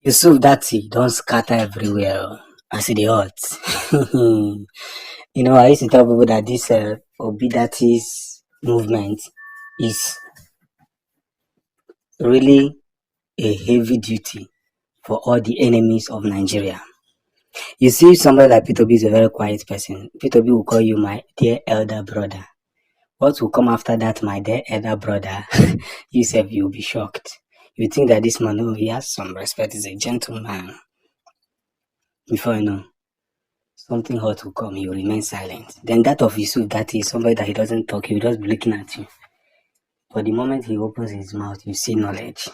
Yusuf-Datty don't scatter everywhere as e dey hot. I used to tell people that this Obi-Datty's movement is really a heavy duty for all the enemies of Nigeria. You see, somebody like Peter is a very quiet person. Peter will call you my dear elder brother. What will come after that, my dear elder brother? You'll be shocked. You think that this man, he has some respect, he's a gentleman. Before you know, something hot will come, he will remain silent. Then that of Yusuf-Datty is somebody that he doesn't talk, he will just be looking at you. But the moment he opens his mouth, you see knowledge.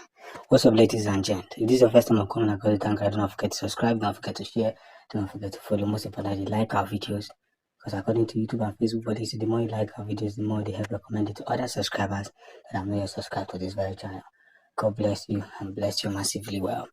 What's up, ladies and gents? If this is your first time I'm coming across the tank, don't forget to subscribe, don't forget to share, don't forget to follow. Most importantly, like our videos. Because according to YouTube and Facebook policy, the more you like our videos, the more they help recommend it to other subscribers that are not subscribed to this very channel. God bless you and bless you massively well.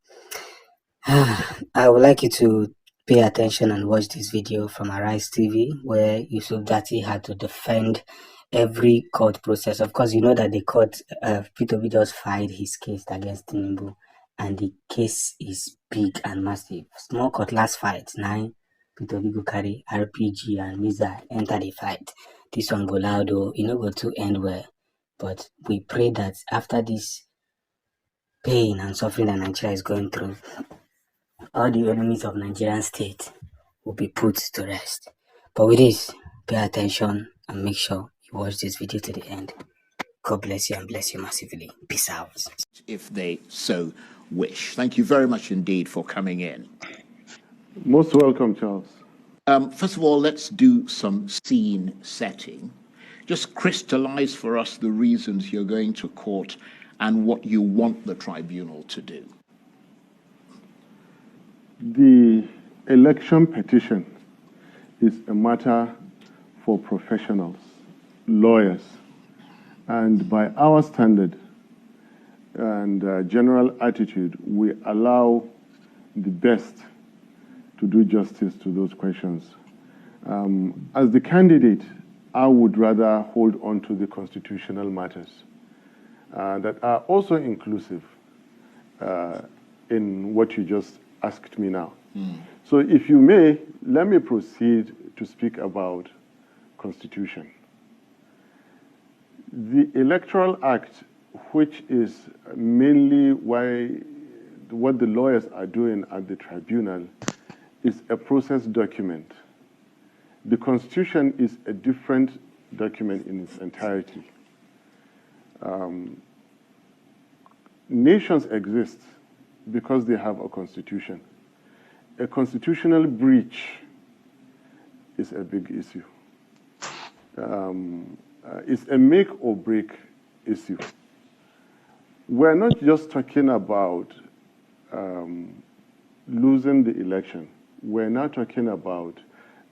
I would like you to pay attention and watch this video from Arise TV where Yusuf-Datty had to defend every court process. Of course, you know that the court, P2B just filed his case against Tinubu, and the case is big and massive. Small cutlass fight, 9 P2B go carry RPG and missile enter the fight. This one go loud, though, go to end well. But we pray that after this pain and suffering that Nigeria is going through, all the enemies of Nigerian state will be put to rest. But with this, pay attention and make sure you watch this video to the end. God bless you and bless you massively. Peace out. If they so wish. Thank you very much indeed for coming in. Most welcome, Charles. First of all, let's do some scene setting. Just crystallize for us the reasons you're going to court and what you want the tribunal to do. The election petition is a matter for professionals, lawyers, and by our standard and general attitude, we allow the best to do justice to those questions. As the candidate, I would rather hold on to the constitutional matters that are also inclusive in what you just asked me now. So if you may, let me proceed to speak about Constitution. The Electoral Act, which is mainly what the lawyers are doing at the tribunal, is a process document. The Constitution is a different document in its entirety. Nations exist because they have a constitution. A constitutional breach is a big issue. It's a make or break issue. We're not just talking about losing the election. We're now talking about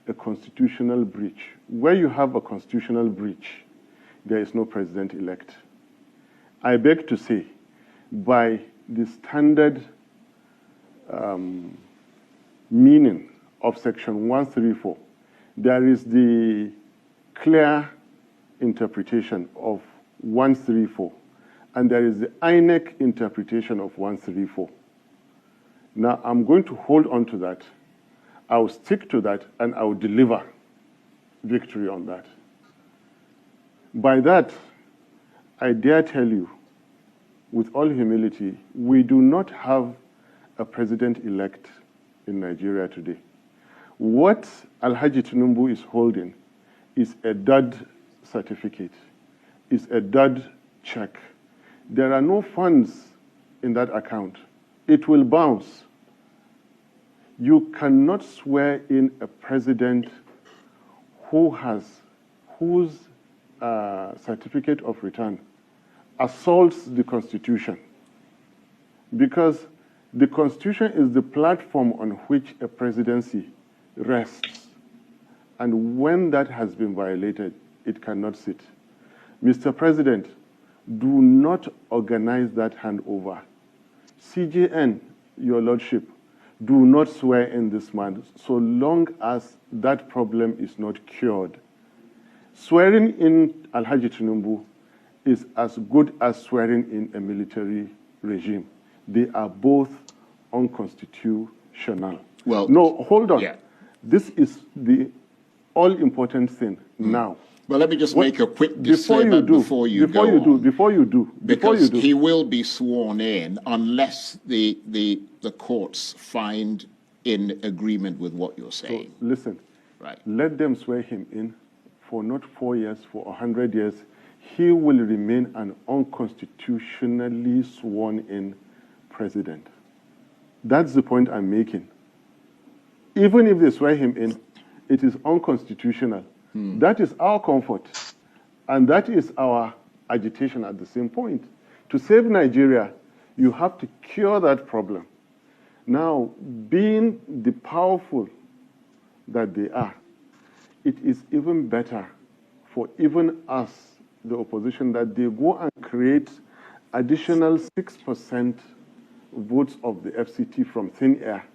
a constitutional breach. Where you have a constitutional breach, there is no president-elect. I beg to say, by the standard meaning of Section 134, there is the clear interpretation of 134, and there is the INEC interpretation of 134. Now, I'm going to hold on to that. I'll stick to that, and I'll deliver victory on that. By that, I dare tell you, with all humility, we do not have a president-elect in Nigeria today. What Alhaji Tinubu is holding is a dud certificate, is a dud check. There are no funds in that account. It will bounce. You cannot swear in a president whose certificate of return assaults the Constitution, because the Constitution is the platform on which a presidency rests. And when that has been violated, it cannot sit. Mr. President, do not organize that handover. CJN, Your Lordship, do not swear in this man so long as that problem is not cured. Swearing in Alhaji Tinubu is as good as swearing in a military regime. They are both unconstitutional. Well, no, hold on. yeah. This is the all-important thing now. Well, let me just make a quick Before disclaimer you do, before you before go you do, on. before you do, before you Because do. he will be sworn in unless the courts find in agreement with what you're So saying. listen, Right. let them swear him in for not 4 years, for 100 years. He will remain an unconstitutionally sworn in president. That's the point I'm making. Even if they swear him in, it is unconstitutional. That is our comfort. And that is our agitation at the same point. To save Nigeria, you have to cure that problem. Now, being the powerful that they are, it is even better for even us, the opposition, that they go and create additional 6% votes of the FCT from thin air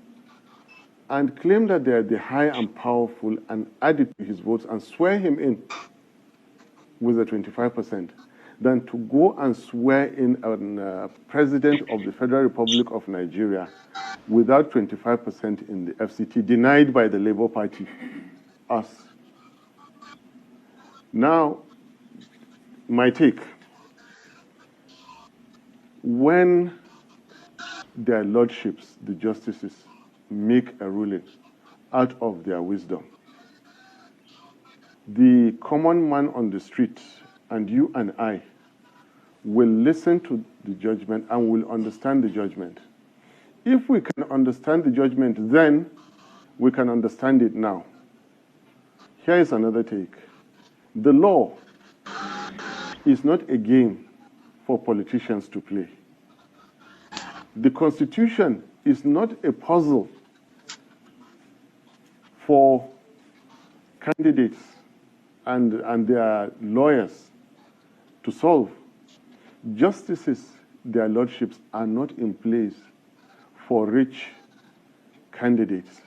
and claim that they are the high and powerful and add it to his votes and swear him in with the 25%, than to go and swear in a president of the Federal Republic of Nigeria without 25% in the FCT, denied by the Labour Party, us. Now, my take. When their lordships, the justices, make a ruling out of their wisdom, the common man on the street and you and I will listen to the judgment and will understand the judgment. If we can understand the judgment, then we can understand it now. Here is another take. The law is not a game for politicians to play. The Constitution is not a puzzle for candidates and their lawyers to solve. Justices, their lordships, are not in place for rich candidates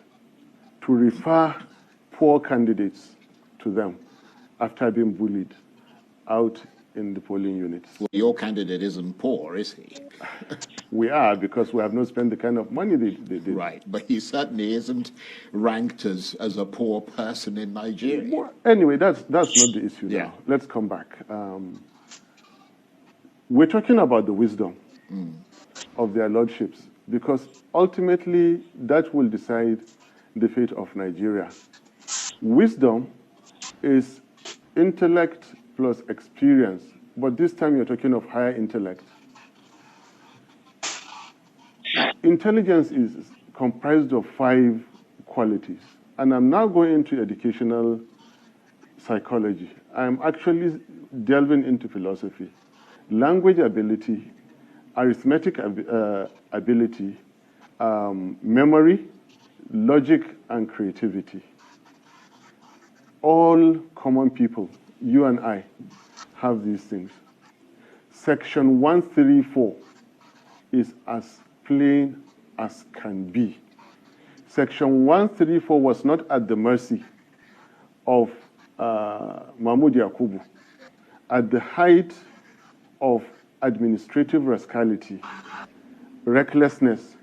to refer poor candidates to them after being bullied out in the polling units. Well, your candidate isn't poor, is he? We are, because we have not spent the kind of money they did. Right, but he certainly isn't ranked as a poor person in Nigeria. Well, anyway, that's not the issue Yeah. now. Let's come back. We're talking about the wisdom of their lordships, because ultimately that will decide the fate of Nigeria. Wisdom is intellect plus experience, but this time you're talking of higher intellect. Intelligence is comprised of 5 qualities, and I'm now going into educational psychology. I'm actually delving into philosophy. Language ability, arithmetic ability, memory, logic, and creativity. All common people, you and I, have these things. Section 134 is as plain as can be. Section 134 was not at the mercy of Mahmoud Yakubu at the height of administrative rascality, recklessness,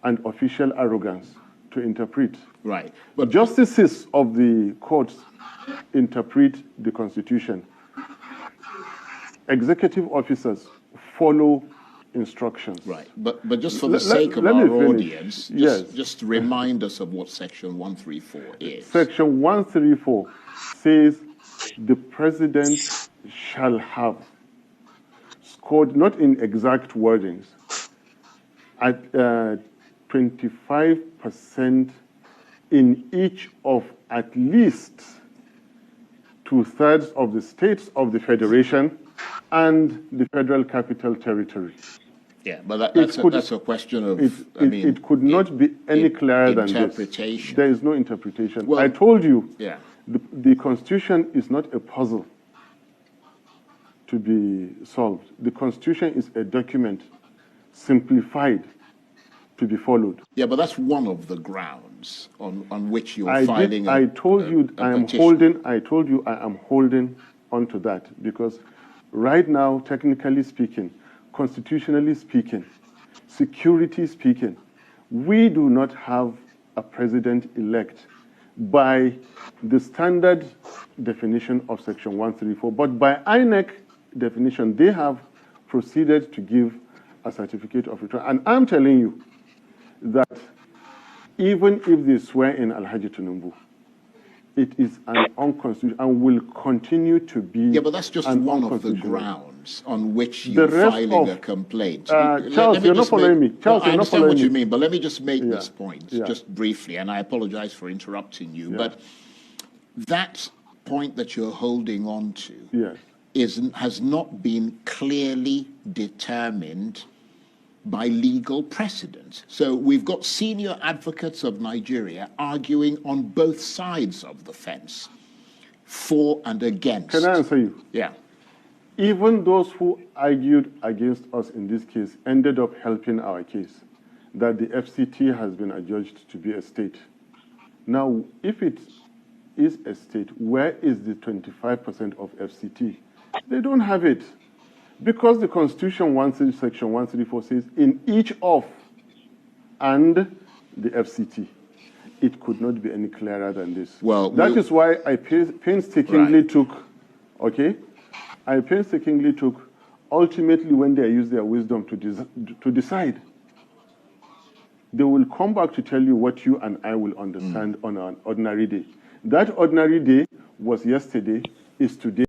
and official arrogance to interpret. Right. But justices of the courts interpret the Constitution. Executive officers follow instructions. Right, but just for the sake of our audience, just remind us of what Section 134 is. Section 134 says the president shall have scored, not in exact wordings, at 25% in each of at least 2/3 of the states of the federation and the Federal Capital Territory. Yeah, but that's a question of, it could not be any clearer than this. Interpretation. There is no interpretation. Well, I told you, yeah. the Constitution is not a puzzle to be solved. The Constitution is a document simplified to be followed. Yeah, but that's one of the grounds on which you're filing I told you I am holding onto that, because right now, technically speaking, constitutionally speaking, security speaking, We do not have a president-elect by the standard definition of Section 134, but by INEC definition, they have proceeded to give a certificate of return. And I'm telling you that even if they swear in Alhaji Tinubu, it is an unconstitutional and will continue to be. Yeah, but that's just one of the grounds on which you're filing a complaint. Charles, you're not following me. Charles, I understand what you mean, but let me just make this point just briefly, and I apologize for interrupting you. But that point that you're holding on to has not been clearly determined by legal precedent. So we've got senior advocates of Nigeria arguing on both sides of the fence, for and against. Can I answer you? Yeah. Even those who argued against us in this case ended up helping our case, that the FCT has been adjudged to be a state. Now, if it is a state, where is the 25% of FCT? They don't have it. Because the Constitution, Section 134 says, in each of and the FCT. It could not be any clearer than this. Well, that is why I painstakingly took, ultimately when they use their wisdom to decide. They will come back to tell you what you and I will understand on an ordinary day. That ordinary day was yesterday, is today.